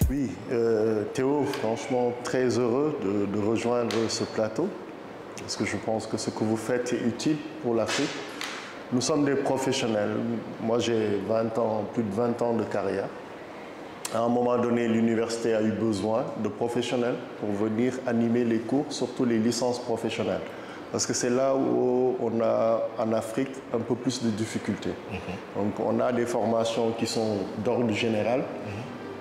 Oui, Théo, franchement, très heureux de rejoindre ce plateau, parce que je pense que ce que vous faites est utile pour l'Afrique. Nous sommes des professionnels. Moi, j'ai 20 ans, plus de 20 ans de carrière. À un moment donné, l'université a eu besoin de professionnels pour venir animer les cours, surtout les licences professionnelles. Parce que c'est là où on a en Afrique un peu plus de difficultés. Donc on a des formations qui sont d'ordre général.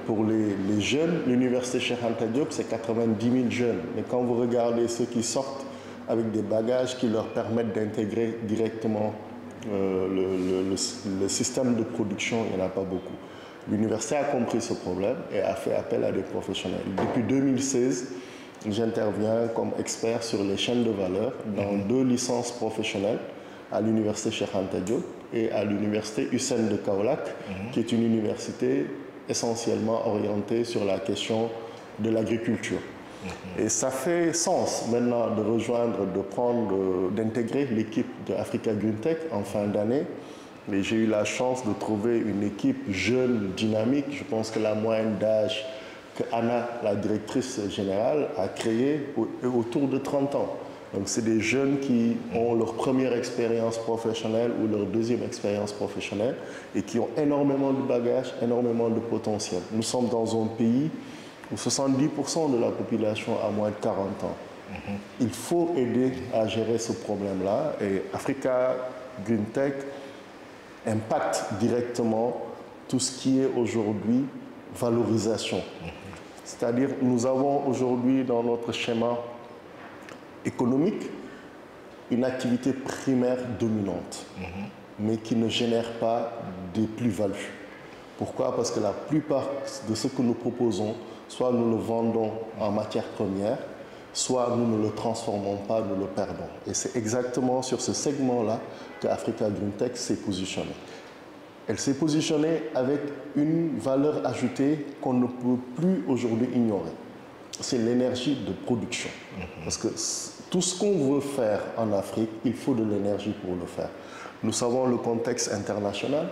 Pour les jeunes, l'université Cheikh Anta Diop, c'est 90 000 jeunes. Mais quand vous regardez ceux qui sortent avec des bagages qui leur permettent d'intégrer directement le système de production, il n'y en a pas beaucoup. L'université a compris ce problème et a fait appel à des professionnels. Depuis 2016, j'interviens comme expert sur les chaînes de valeur dans 2 licences professionnelles à l'université Cheikh Anta Diop et à l'université Hussein de Kaolack, qui est une université essentiellement orientée sur la question de l'agriculture. Et ça fait sens maintenant de rejoindre, d'intégrer l'équipe de Africa GreenTech en fin d'année. Mais j'ai eu la chance de trouver une équipe jeune, dynamique. Je pense que la moyenne d'âge que Anna, la directrice générale, a créée autour de 30 ans. Donc c'est des jeunes qui ont leur première expérience professionnelle ou leur deuxième expérience professionnelle et qui ont énormément de bagages, énormément de potentiel. Nous sommes dans un pays où 70% de la population a moins de 40 ans. Il faut aider à gérer ce problème-là et Africa GreenTech impacte directement tout ce qui est aujourd'hui valorisation. C'est-à-dire nous avons aujourd'hui dans notre schéma économique une activité primaire dominante, mais qui ne génère pas des plus-values. Pourquoi? Parce que la plupart de ce que nous proposons, soit nous le vendons en matière première, soit nous ne le transformons pas, nous le perdons. Et c'est exactement sur ce segment-là que Africa GreenTech s'est positionnée. Elle s'est positionnée avec une valeur ajoutée qu'on ne peut plus aujourd'hui ignorer. C'est l'énergie de production. Parce que tout ce qu'on veut faire en Afrique, il faut de l'énergie pour le faire. Nous savons le contexte international,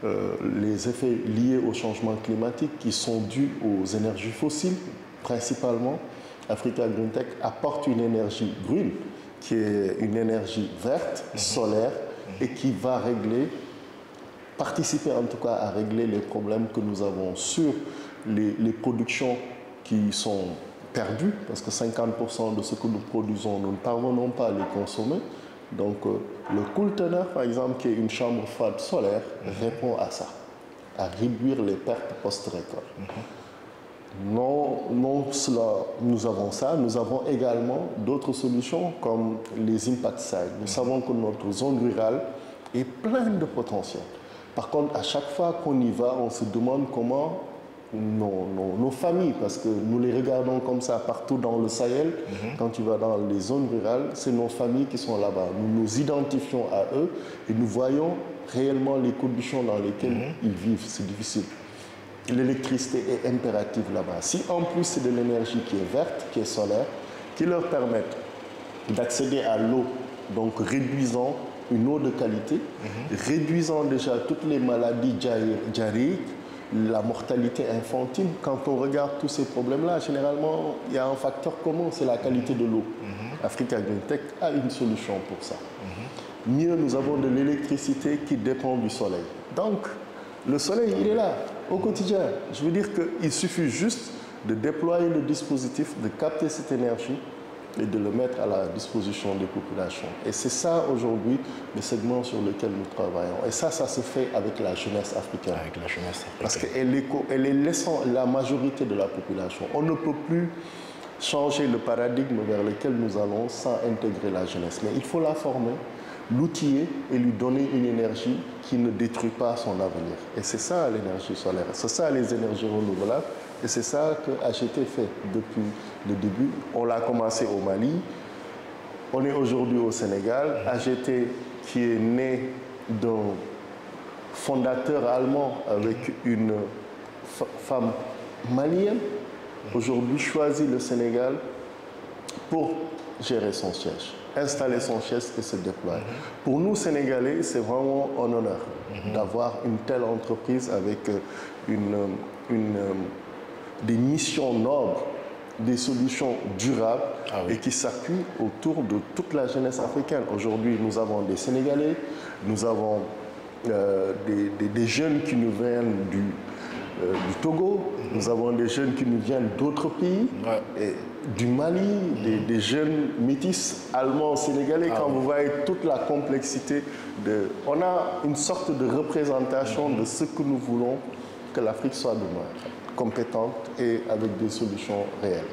les effets liés au changement climatique qui sont dus aux énergies fossiles, principalement. Africa GreenTech apporte une énergie green, qui est une énergie verte, solaire, et qui va participer en tout cas à régler les problèmes que nous avons sur les productions qui sont perdues, parce que 50% de ce que nous produisons, nous ne parvenons pas à les consommer. Donc le Cooltener, par exemple, qui est une chambre froide solaire, répond à ça, à réduire les pertes post-récolte. Non cela, nous avons ça, nous avons également d'autres solutions comme les impact sites. Nous savons que notre zone rurale est pleine de potentiel. Par contre, à chaque fois qu'on y va, on se demande comment nos familles, parce que nous les regardons comme ça partout dans le Sahel, quand tu vas dans les zones rurales, c'est nos familles qui sont là-bas. Nous nous identifions à eux et nous voyons réellement les conditions dans lesquelles ils vivent. C'est difficile. L'électricité est impérative là-bas. Si en plus c'est de l'énergie qui est verte, qui est solaire, qui leur permettent d'accéder à l'eau, donc réduisant une eau de qualité, réduisant déjà toutes les maladies diarrhéiques, la mortalité infantile. Quand on regarde tous ces problèmes-là, généralement, il y a un facteur commun, c'est la qualité de l'eau. Africa GreenTech a une solution pour ça. Mieux, nous avons de l'électricité qui dépend du soleil. Donc, le soleil, il est là, au quotidien. Je veux dire qu'il suffit juste de déployer le dispositif, de capter cette énergie et de le mettre à la disposition des populations. Et c'est ça, aujourd'hui, le segment sur lequel nous travaillons. Et ça se fait avec la jeunesse africaine. Avec la jeunesse africaine. Parce qu'elle est laissant la majorité de la population. On ne peut plus changer le paradigme vers lequel nous allons sans intégrer la jeunesse. Mais il faut la former, l'outiller et lui donner une énergie qui ne détruit pas son avenir. Et c'est ça l'énergie solaire, c'est ça les énergies renouvelables, et c'est ça que AGT fait depuis le début. On l'a commencé au Mali, on est aujourd'hui au Sénégal. AGT qui est né d'un fondateur allemand avec une femme malienne, aujourd'hui choisit le Sénégal pour gérer son siège, installer son siège et se déployer. Pour nous, Sénégalais, c'est vraiment un honneur d'avoir une telle entreprise avec une des missions nobles, des solutions durables et qui s'appuient autour de toute la jeunesse africaine. Aujourd'hui, nous avons des Sénégalais, nous avons des jeunes qui nous viennent du Togo, nous avons des jeunes qui nous viennent d'autres pays, et du Mali, des jeunes métis allemands, sénégalais. Quand vous voyez toute la complexité, on a une sorte de représentation de ce que nous voulons que l'Afrique soit demain, compétente et avec des solutions réelles.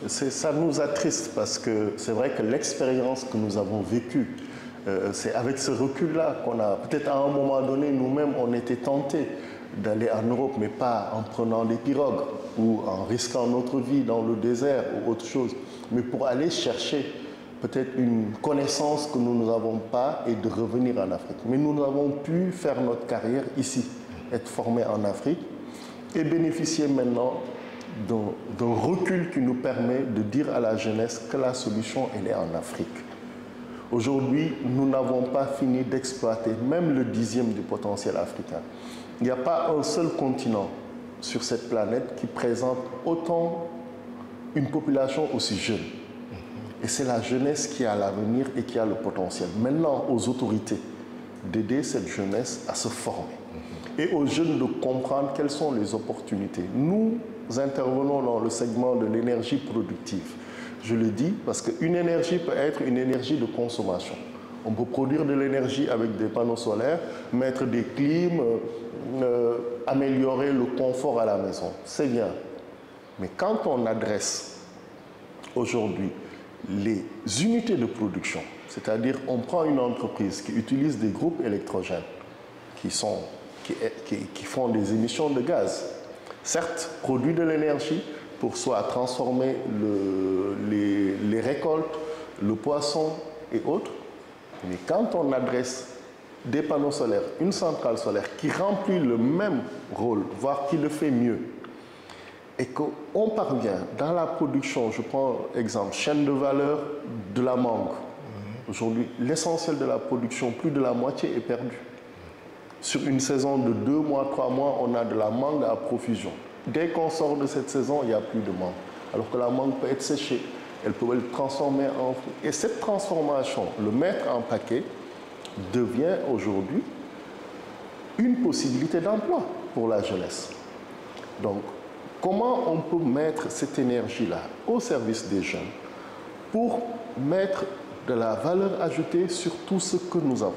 Ça nous attriste parce que c'est vrai que l'expérience que nous avons vécue, c'est avec ce recul-là qu'on a, peut-être à un moment donné, nous-mêmes, on était tentés d'aller en Europe, mais pas en prenant des pirogues ou en risquant notre vie dans le désert ou autre chose, mais pour aller chercher peut-être une connaissance que nous n'avons pas et de revenir en Afrique. Mais nous avons pu faire notre carrière ici, être formés en Afrique et bénéficier maintenant d'un recul qui nous permet de dire à la jeunesse que la solution, elle est en Afrique. Aujourd'hui, nous n'avons pas fini d'exploiter même le 10e du potentiel africain. Il n'y a pas un seul continent sur cette planète qui présente autant une population aussi jeune. Et c'est la jeunesse qui a l'avenir et qui a le potentiel. Maintenant, aux autorités d'aider cette jeunesse à se former et aux jeunes de comprendre quelles sont les opportunités. Nous intervenons dans le segment de l'énergie productive. Je le dis parce qu'une énergie peut être une énergie de consommation. On peut produire de l'énergie avec des panneaux solaires, mettre des clims, améliorer le confort à la maison. C'est bien. Mais quand on adresse aujourd'hui les unités de production, c'est-à-dire on prend une entreprise qui utilise des groupes électrogènes qui font des émissions de gaz, certes produit de l'énergie pour soit transformer les récoltes, le poisson et autres, mais quand on adresse des panneaux solaires, une centrale solaire qui remplit le même rôle, voire qui le fait mieux, et qu'on parvient dans la production, je prends exemple, chaîne de valeur de la mangue. Aujourd'hui, l'essentiel de la production, plus de la moitié est perdu. Sur une saison de 2 mois, 3 mois, on a de la mangue à profusion. Dès qu'on sort de cette saison, il n'y a plus de mangue. Alors que la mangue peut être séchée, elle peut être transformée en fruit. Et cette transformation, le mettre en paquet, devient aujourd'hui une possibilité d'emploi pour la jeunesse. Donc, comment on peut mettre cette énergie-là au service des jeunes pour mettre de la valeur ajoutée sur tout ce que nous avons?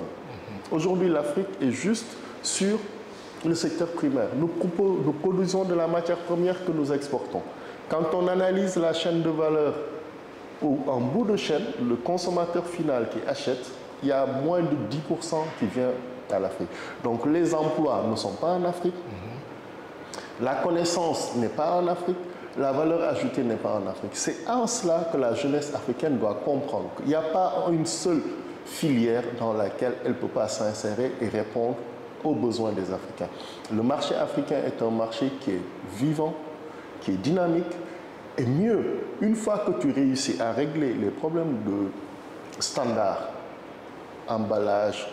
Aujourd'hui, l'Afrique est juste sur le secteur primaire. Nous produisons de la matière première que nous exportons. Quand on analyse la chaîne de valeur, en bout de chaîne, le consommateur final qui achète, il y a moins de 10% qui vient à l'Afrique. Donc les emplois ne sont pas en Afrique, la connaissance n'est pas en Afrique, la valeur ajoutée n'est pas en Afrique. C'est en cela que la jeunesse africaine doit comprendre qu'il n'y a pas une seule filière dans laquelle elle ne peut pas s'insérer et répondre aux besoins des Africains. Le marché africain est un marché qui est vivant, qui est dynamique, et mieux, une fois que tu réussis à régler les problèmes de standards, emballage,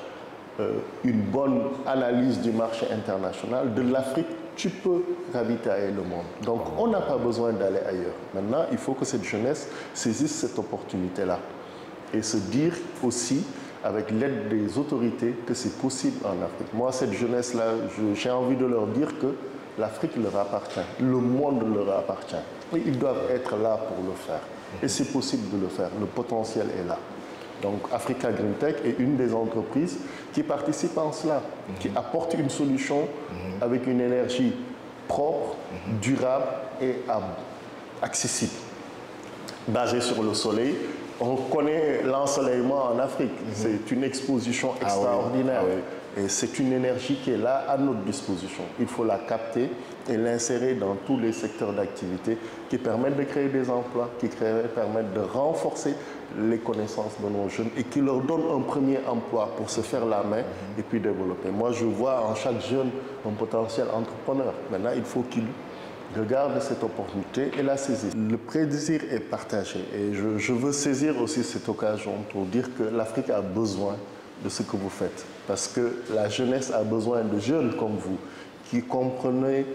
une bonne analyse du marché international, de l'Afrique, tu peux ravitailler le monde. Donc, on n'a pas besoin d'aller ailleurs. Maintenant, il faut que cette jeunesse saisisse cette opportunité-là et se dire aussi, avec l'aide des autorités, que c'est possible en Afrique. Moi, cette jeunesse-là, j'ai envie de leur dire que l'Afrique leur appartient, le monde leur appartient. Et ils doivent être là pour le faire. Et c'est possible de le faire, le potentiel est là. Donc Africa Green Tech est une des entreprises qui participe en cela, qui apporte une solution avec une énergie propre, durable et accessible, basée sur le soleil. On connaît l'ensoleillement en Afrique, c'est une exposition extraordinaire. Et c'est une énergie qui est là à notre disposition. Il faut la capter et l'insérer dans tous les secteurs d'activité qui permettent de créer des emplois, qui permettent de renforcer les connaissances de nos jeunes et qui leur donnent un premier emploi pour se faire la main et puis développer. Moi, je vois en chaque jeune un potentiel entrepreneur. Maintenant, il faut qu'il regarde cette opportunité et la saisisse. Le plaisir est partagé et je veux saisir aussi cette occasion pour dire que l'Afrique a besoin de ce que vous faites. Parce que la jeunesse a besoin de jeunes comme vous, qui comprenez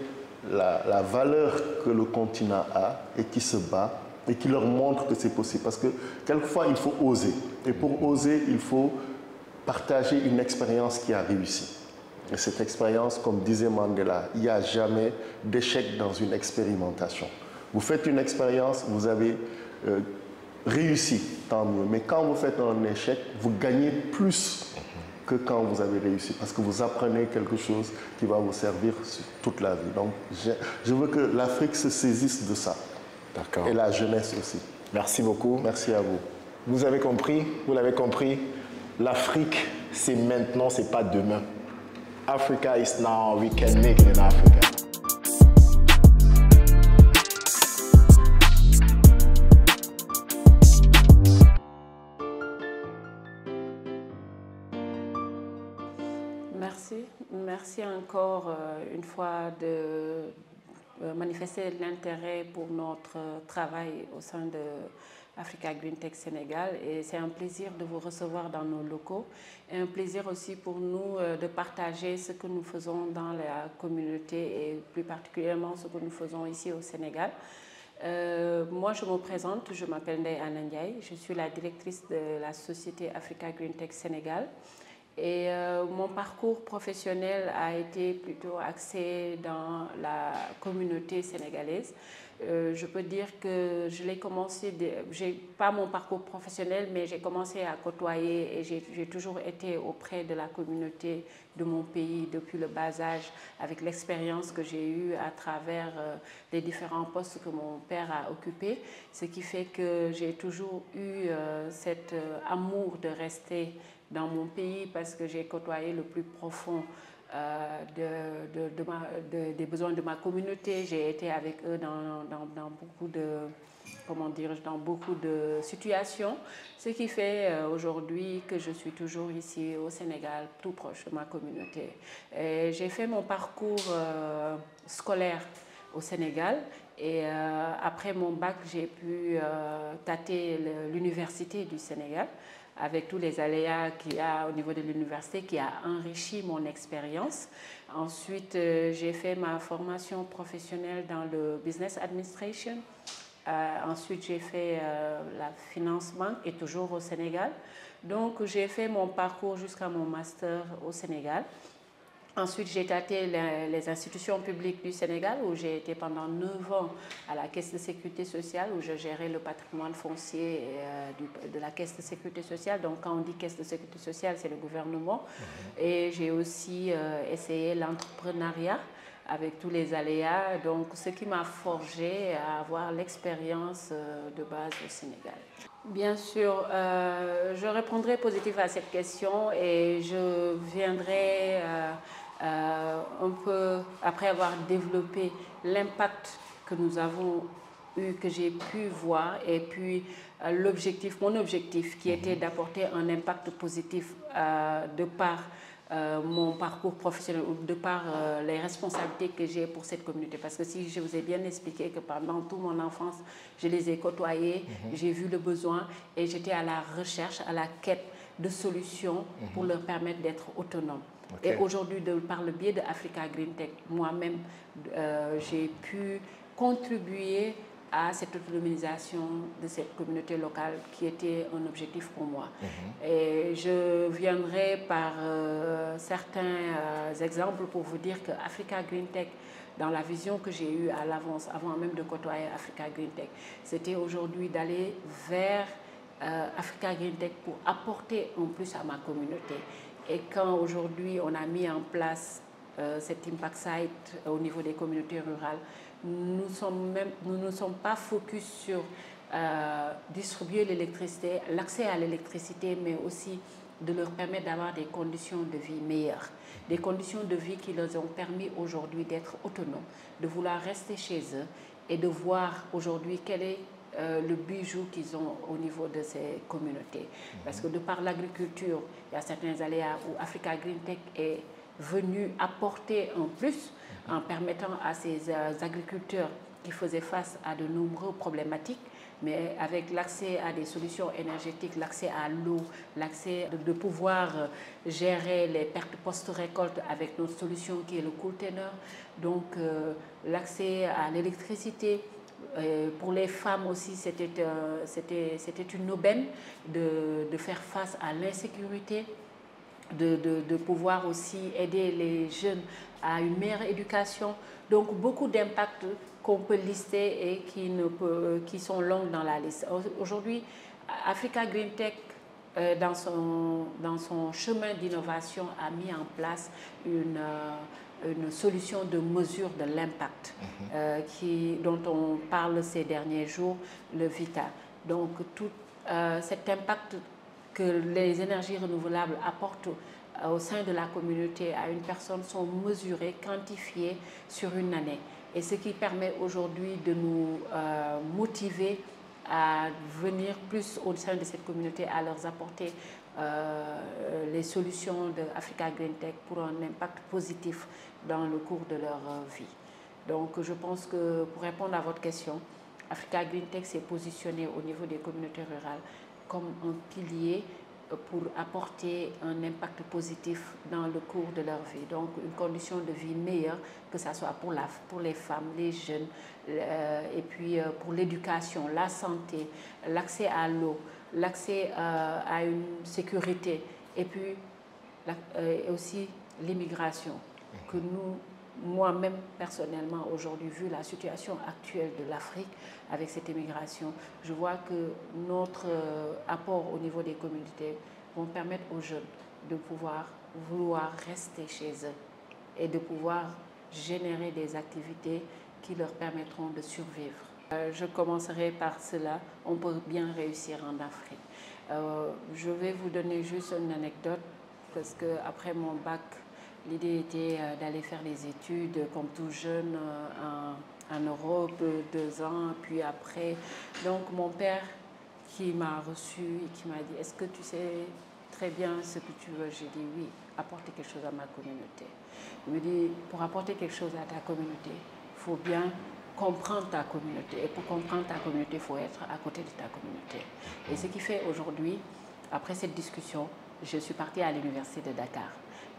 la valeur que le continent a et qui se bat et qui leur montre que c'est possible. Parce que quelquefois, il faut oser. Et pour oser, il faut partager une expérience qui a réussi. Et cette expérience, comme disait Mandela, il n'y a jamais d'échec dans une expérimentation. Vous faites une expérience, vous avez réussi, tant mieux. Mais quand vous faites un échec, vous gagnez plus que quand vous avez réussi, parce que vous apprenez quelque chose qui va vous servir toute la vie. Donc, je veux que l'Afrique se saisisse de ça. D'accord. Et la jeunesse aussi. Merci beaucoup. Merci à vous. Vous avez compris, vous l'avez compris, l'Afrique, c'est maintenant, c'est pas demain. Africa is now, we can make it in Africa. Merci encore une fois de manifester l'intérêt pour notre travail au sein de Africa Green Tech Sénégal, et c'est un plaisir de vous recevoir dans nos locaux et un plaisir aussi pour nous de partager ce que nous faisons dans la communauté et plus particulièrement ce que nous faisons ici au Sénégal. Moi, je me présente, je m'appelle Ndeye Anna Ndiaye, je suis la directrice de la société Africa Green Tech Sénégal. Et mon parcours professionnel a été plutôt axé dans la communauté sénégalaise. Je peux dire que je l'ai commencé, j'ai pas mon parcours professionnel, mais j'ai commencé à côtoyer et j'ai toujours été auprès de la communauté de mon pays depuis le bas âge, avec l'expérience que j'ai eue à travers les différents postes que mon père a occupés, ce qui fait que j'ai toujours eu cet amour de rester dans mon pays parce que j'ai côtoyé le plus profond des besoins de ma communauté. J'ai été avec eux dans beaucoup de, comment dire, dans beaucoup de situations, ce qui fait aujourd'hui que je suis toujours ici au Sénégal, tout proche de ma communauté. J'ai fait mon parcours scolaire au Sénégal et après mon bac, j'ai pu tâter l'université du Sénégal, avec tous les aléas qu'il y a au niveau de l'université, qui a enrichi mon expérience. Ensuite, j'ai fait ma formation professionnelle dans le business administration. Ensuite, j'ai fait la financement et toujours au Sénégal. Donc, j'ai fait mon parcours jusqu'à mon master au Sénégal. Ensuite, j'ai tâté les institutions publiques du Sénégal où j'ai été pendant 9 ans à la Caisse de Sécurité Sociale où je gérais le patrimoine foncier de la Caisse de Sécurité Sociale. Donc, quand on dit Caisse de Sécurité Sociale, c'est le gouvernement. Et j'ai aussi essayé l'entrepreneuriat avec tous les aléas. Donc, ce qui m'a forgé à avoir l'expérience de base au Sénégal. Bien sûr, je répondrai positif à cette question et je viendrai un peu après avoir développé l'impact que nous avons eu, que j'ai pu voir, et puis mon objectif qui était d'apporter un impact positif de par mon parcours professionnel ou de par les responsabilités que j'ai pour cette communauté. Parce que si je vous ai bien expliqué que pendant toute mon enfance, je les ai côtoyés, j'ai vu le besoin et j'étais à la recherche, à la quête de solutions pour leur permettre d'être autonomes. Okay. Et aujourd'hui, par le biais de Africa Green Tech, moi-même, j'ai pu contribuer à cette autonomisation de cette communauté locale qui était un objectif pour moi. Et je viendrai par certains exemples pour vous dire que Africa Green Tech, dans la vision que j'ai eue à l'avance, avant même de côtoyer Africa Green Tech, c'était aujourd'hui d'aller vers Africa Green Tech pour apporter un plus à ma communauté. Et quand aujourd'hui on a mis en place cet Impact Site au niveau des communautés rurales, nous ne sommes pas focus sur distribuer l'électricité, l'accès à l'électricité, mais aussi de leur permettre d'avoir des conditions de vie meilleures. Des conditions de vie qui leur ont permis aujourd'hui d'être autonomes, de vouloir rester chez eux et de voir aujourd'hui quel est le bijou qu'ils ont au niveau de ces communautés. Parce que de par l'agriculture, il y a certains aléas où Africa Green Tech est venu apporter un plus en permettant à ces agriculteurs qui faisaient face à de nombreuses problématiques mais avec l'accès à des solutions énergétiques, l'accès à l'eau, l'accès de pouvoir gérer les pertes post-récolte avec notre solution qui est le container, donc l'accès à l'électricité. Pour les femmes aussi, c'était une aubaine de faire face à l'insécurité, de pouvoir aussi aider les jeunes à une meilleure éducation. Donc beaucoup d'impacts qu'on peut lister et qui sont longs dans la liste. Aujourd'hui, Africa Green Tech, dans son chemin d'innovation, a mis en place une solution de mesure de l'impact dont on parle ces derniers jours, le VITA. Donc tout cet impact que les énergies renouvelables apportent au sein de la communauté à une personne sont mesurées, quantifiées sur une année. Et ce qui permet aujourd'hui de nous motiver à venir plus au sein de cette communauté, à leur apporter les solutions de Africa Green Tech pour un impact positif dans le cours de leur vie. Donc je pense que pour répondre à votre question, Africa Green Tech s'est positionné au niveau des communautés rurales comme un pilier pour apporter un impact positif dans le cours de leur vie. Donc une condition de vie meilleure, que ce soit pour les femmes, les jeunes, et puis pour l'éducation, la santé, l'accès à l'eau, l'accès à une sécurité, et puis aussi l'immigration, que moi-même personnellement aujourd'hui, vu la situation actuelle de l'Afrique avec cette immigration, je vois que notre apport au niveau des communautés vont permettre aux jeunes de vouloir rester chez eux et de pouvoir générer des activités qui leur permettront de survivre. Je commencerai par cela, on peut bien réussir en Afrique. Je vais vous donner juste une anecdote, parce qu'après mon bac, l'idée était d'aller faire les études comme tout jeune en Europe, 2 ans, puis après. Donc mon père qui m'a reçu et qui m'a dit « Est-ce que tu sais très bien ce que tu veux ?» J'ai dit « Oui, apporter quelque chose à ma communauté. » Il me dit « Pour apporter quelque chose à ta communauté, il faut bien comprendre ta communauté. Et pour comprendre ta communauté, il faut être à côté de ta communauté. » Et ce qui fait aujourd'hui, après cette discussion, je suis partie à l'université de Dakar.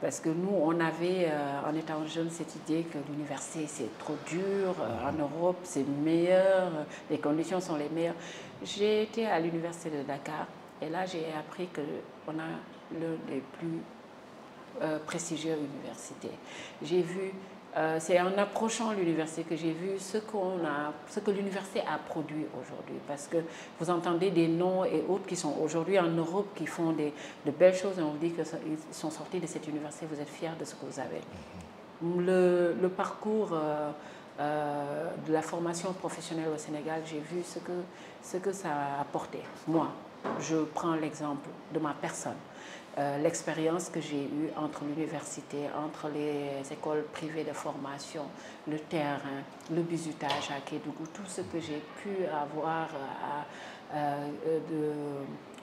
Parce que nous, on avait, en étant jeunes, cette idée que l'université, c'est trop dur, en Europe, c'est meilleur, les conditions sont les meilleures. J'ai été à l'université de Dakar et là, j'ai appris qu'on a l'une des plus prestigieuses universités. J'ai vu, c'est en approchant l'université que j'ai vu ce que l'université a produit aujourd'hui. Parce que vous entendez des noms et autres qui sont aujourd'hui en Europe, qui font de belles choses, et on vous dit qu'ils sont sortis de cette université, vous êtes fiers de ce que vous avez. Le parcours de la formation professionnelle au Sénégal, j'ai vu ce que ça a apporté. Moi, je prends l'exemple de ma personne. L'expérience que j'ai eue entre l'université, entre les écoles privées de formation, le terrain, le bizutage à Kédougou, tout ce que j'ai pu avoir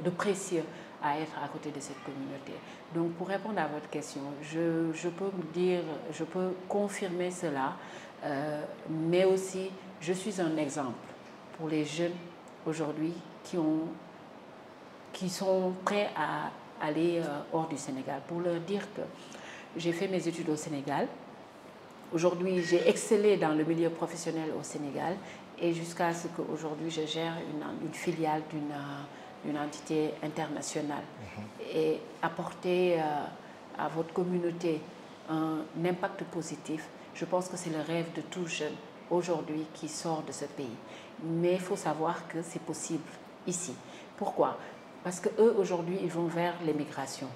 de précieux à être à côté de cette communauté. Donc pour répondre à votre question, je peux vous dire, je peux confirmer cela, mais aussi je suis un exemple pour les jeunes aujourd'hui qui sont prêts à aller hors du Sénégal, pour leur dire que j'ai fait mes études au Sénégal. Aujourd'hui, j'ai excellé dans le milieu professionnel au Sénégal et jusqu'à ce qu'aujourd'hui, je gère une filiale d'une entité internationale. Et apporter à votre communauté un impact positif, je pense que c'est le rêve de tout jeune aujourd'hui qui sort de ce pays. Mais il faut savoir que c'est possible ici. Pourquoi ? Parce qu'eux, aujourd'hui, ils vont vers l'émigration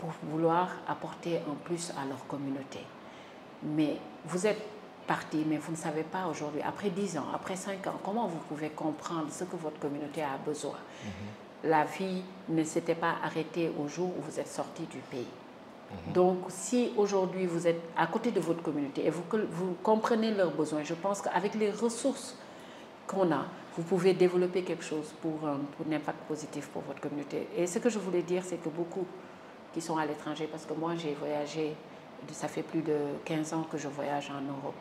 pour vouloir apporter un plus à leur communauté. Mais vous êtes parti, mais vous ne savez pas aujourd'hui, après 10 ans, après 5 ans, comment vous pouvez comprendre ce que votre communauté a besoin. La vie ne s'était pas arrêtée au jour où vous êtes sorti du pays. Donc, si aujourd'hui vous êtes à côté de votre communauté et vous comprenez leurs besoins, je pense qu'avec les ressources qu'on a, vous pouvez développer quelque chose pour un impact positif pour votre communauté. Et ce que je voulais dire, c'est que beaucoup qui sont à l'étranger, parce que moi j'ai voyagé, ça fait plus de 15 ans que je voyage en Europe,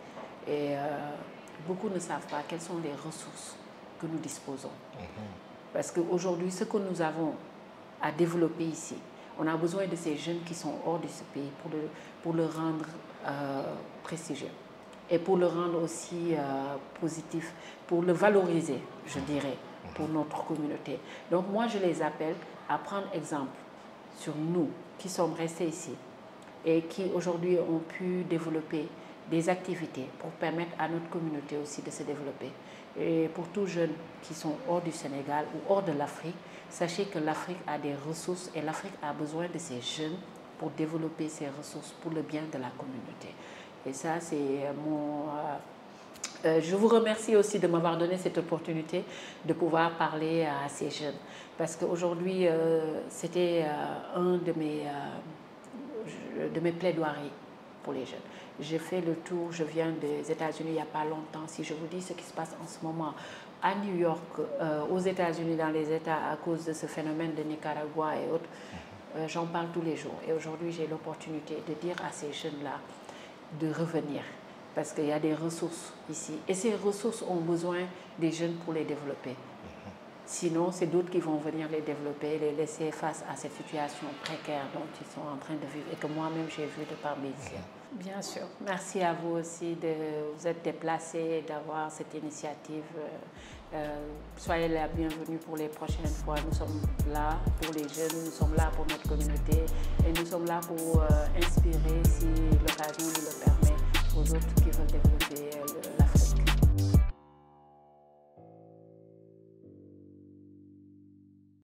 et beaucoup ne savent pas quelles sont les ressources que nous disposons. Parce qu'aujourd'hui, ce que nous avons à développer ici, on a besoin de ces jeunes qui sont hors de ce pays pour le rendre prestigieux et pour le rendre aussi positif, pour le valoriser, je dirais, pour notre communauté. Donc moi, je les appelle à prendre exemple sur nous qui sommes restés ici et qui aujourd'hui ont pu développer des activités pour permettre à notre communauté aussi de se développer. Et pour tous jeunes qui sont hors du Sénégal ou hors de l'Afrique, sachez que l'Afrique a des ressources et l'Afrique a besoin de ces jeunes pour développer ces ressources pour le bien de la communauté. Et ça, c'est mon... je vous remercie aussi de m'avoir donné cette opportunité de pouvoir parler à ces jeunes. Parce qu'aujourd'hui, c'était un de mes plaidoiries pour les jeunes. J'ai fait le tour, je viens des États-Unis il n'y a pas longtemps. Si je vous dis ce qui se passe en ce moment à New York, aux États-Unis, dans les États, à cause de ce phénomène de Nicaragua et autres, j'en parle tous les jours. Et aujourd'hui, j'ai l'opportunité de dire à ces jeunes-là de revenir. Parce qu'il y a des ressources ici. Et ces ressources ont besoin des jeunes pour les développer. Sinon, c'est d'autres qui vont venir les développer, les laisser face à cette situation précaire dont ils sont en train de vivre et que moi-même j'ai vu de par mes yeux. Bien sûr. Merci à vous aussi de vous être déplacés, d'avoir cette initiative. Soyez la bienvenue pour les prochaines fois. Nous sommes là pour les jeunes, nous sommes là pour notre communauté et nous sommes là pour inspirer, si l'occasion nous le permet, aux autres qui veulent développer